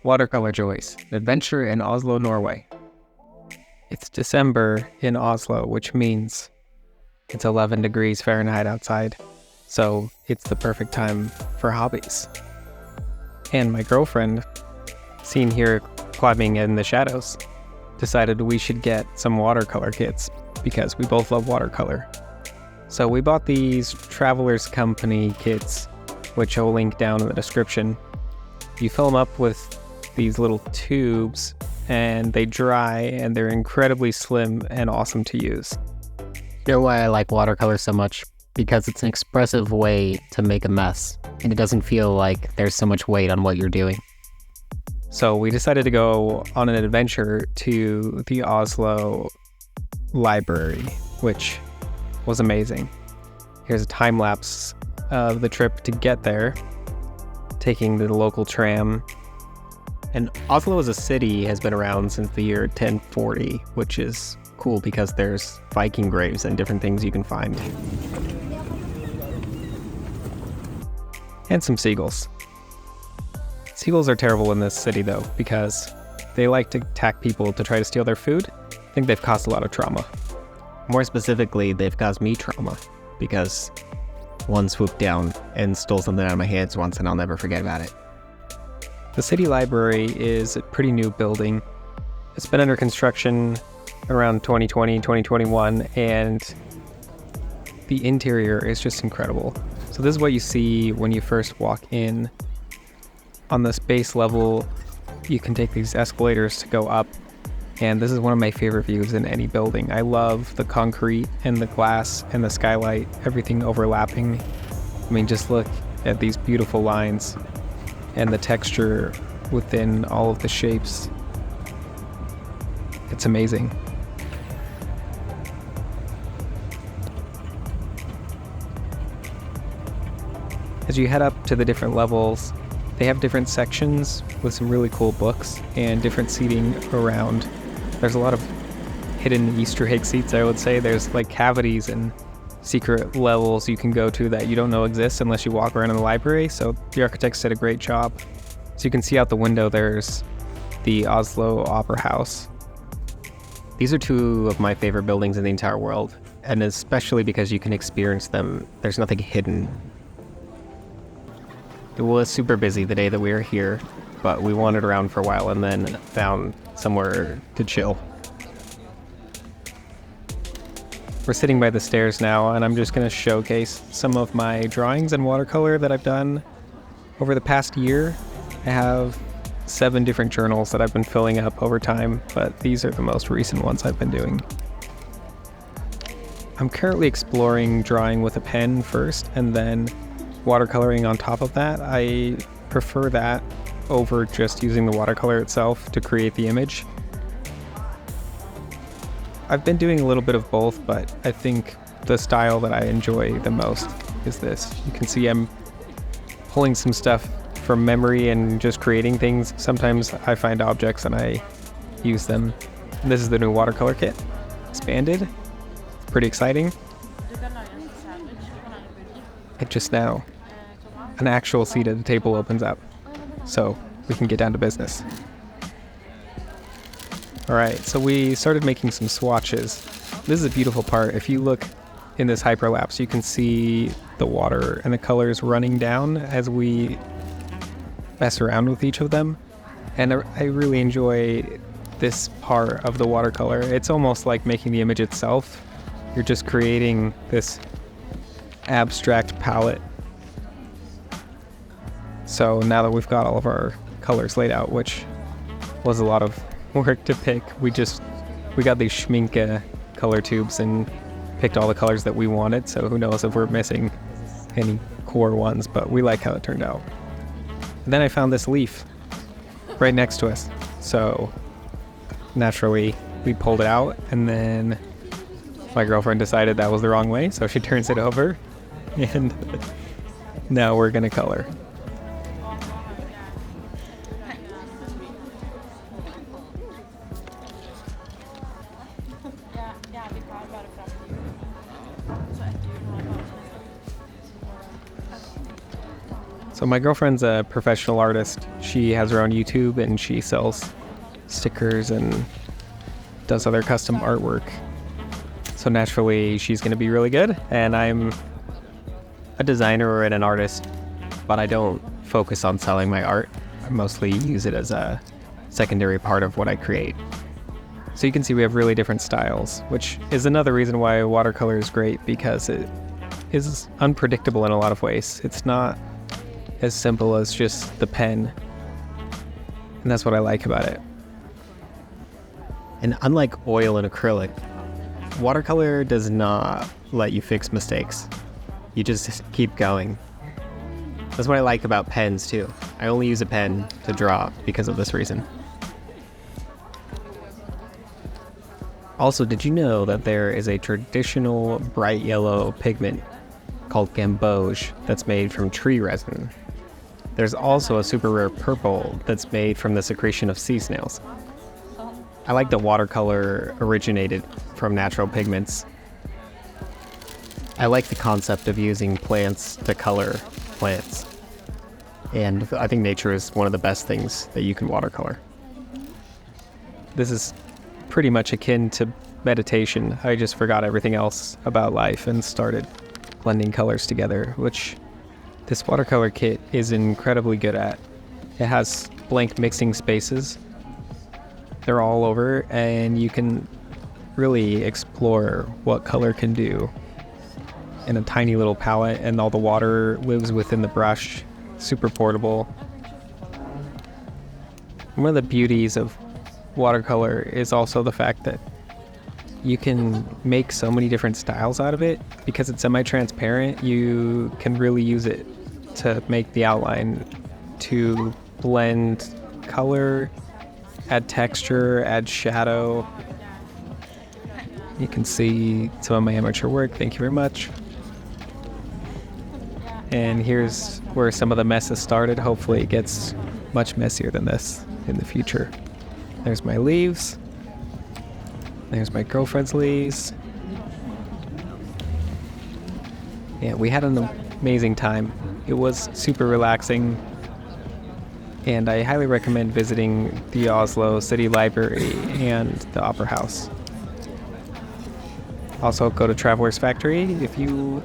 Watercolor Joys, an adventure in Oslo, Norway. It's December in Oslo, which means it's 11 degrees Fahrenheit outside, so it's the perfect time for hobbies. And my girlfriend, seen here climbing in the shadows, decided we should get some watercolor kits because we both love watercolor. So we bought these Traveler's Company kits, which I'll link down in the description. You fill them up with these little tubes and they dry and they're incredibly slim and awesome to use. You know why I like watercolor so much? Because it's an expressive way to make a mess, and it doesn't feel like there's so much weight on what you're doing. So we decided to go on an adventure to the Oslo Library, which was amazing. Here's a time lapse of the trip to get there, taking the local tram. And Oslo as a city has been around since the year 1040, which is cool because there's Viking graves and different things you can find. And some seagulls. Seagulls are terrible in this city though, because they like to attack people to try to steal their food. I think they've caused a lot of trauma. More specifically, they've caused me trauma because one swooped down and stole something out of my hands once, and I'll never forget about it. The city library is a pretty new building. It's been under construction around 2020, 2021, and the interior is just incredible. So this is what you see when you first walk in. On this base level, you can take these escalators to go up, and this is one of my favorite views in any building. I love the concrete and the glass and the skylight, everything overlapping. I mean, just look at these beautiful lines and the texture within all of the shapes. It's amazing. As you head up to the different levels, they have different sections with some really cool books and different seating around. There's a lot of hidden Easter egg seats, I would say. There's like cavities and secret levels you can go to that you don't know exist unless you walk around in the library, so the architects did a great job. So you can see out the window there's the Oslo Opera House. These are two of my favorite buildings in the entire world, and especially because you can experience them. There's nothing hidden. It was super busy the day that we were here, but we wandered around for a while and then found somewhere to chill. We're sitting by the stairs now, and I'm just going to showcase some of my drawings and watercolor that I've done over the past year. I have 7 different journals that I've been filling up over time, but these are the most recent ones I've been doing. I'm currently exploring drawing with a pen first, and then watercoloring on top of that. I prefer that over just using the watercolor itself to create the image. I've been doing a little bit of both, but I think the style that I enjoy the most is this. You can see I'm pulling some stuff from memory and just creating things. Sometimes I find objects and I use them. And this is the new watercolor kit, expanded. It's pretty exciting. And just now, an actual seat at the table opens up, so we can get down to business. Alright, so we started making some swatches. This is a beautiful part. If you look in this hyperlapse, you can see the water and the colors running down as we mess around with each of them. And I really enjoy this part of the watercolor. It's almost like making the image itself. You're just creating this abstract palette. So now that we've got all of our colors laid out, which was a lot of work to pick, we got these Schminke color tubes and picked all the colors that we wanted, so who knows if we're missing any core ones, but we like how it turned out. And then I found this leaf right next to us, so naturally we pulled it out, and then my girlfriend decided that was the wrong way, so she turns it over, and now we're gonna color. So my girlfriend's a professional artist. She has her own YouTube and she sells stickers and does other custom artwork. So naturally, she's going to be really good. And I'm a designer and an artist, but I don't focus on selling my art. I mostly use it as a secondary part of what I create. So you can see we have really different styles, which is another reason why watercolor is great, because it is unpredictable in a lot of ways. It's not as simple as just the pen, and that's what I like about it. And unlike oil and acrylic, watercolor does not let you fix mistakes. You just keep going. That's what I like about pens too. I only use a pen to draw because of this reason. Also, did you know that there is a traditional bright yellow pigment called gamboge that's made from tree resin? There's also a super rare purple that's made from the secretion of sea snails. I like that watercolor originated from natural pigments. I like the concept of using plants to color plants. And I think nature is one of the best things that you can watercolor. This is pretty much akin to meditation. I just forgot everything else about life and started blending colors together, which this watercolor kit is incredibly good at. It has blank mixing spaces. They're all over, and you can really explore what color can do in a tiny little palette, and all the water lives within the brush. Super portable. One of the beauties of watercolor is also the fact that you can make so many different styles out of it. Because it's semi-transparent, you can really use it to make the outline, to blend color, add texture, add shadow. You can see some of my amateur work. Thank you very much. And here's where some of the mess has started. Hopefully it gets much messier than this in the future. There's my leaves. There's my girlfriend's leaves. Yeah, we had an amazing time. It was super relaxing. And I highly recommend visiting the Oslo City Library and the Opera House. Also, go to Traveler's Factory if you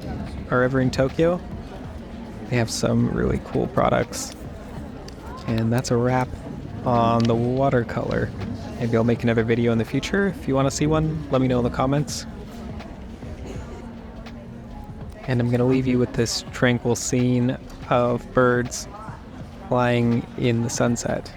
are ever in Tokyo. They have some really cool products. And that's a wrap on the watercolor. Maybe I'll make another video in the future. If you want to see one, let me know in the comments. And I'm going to leave you with this tranquil scene of birds flying in the sunset.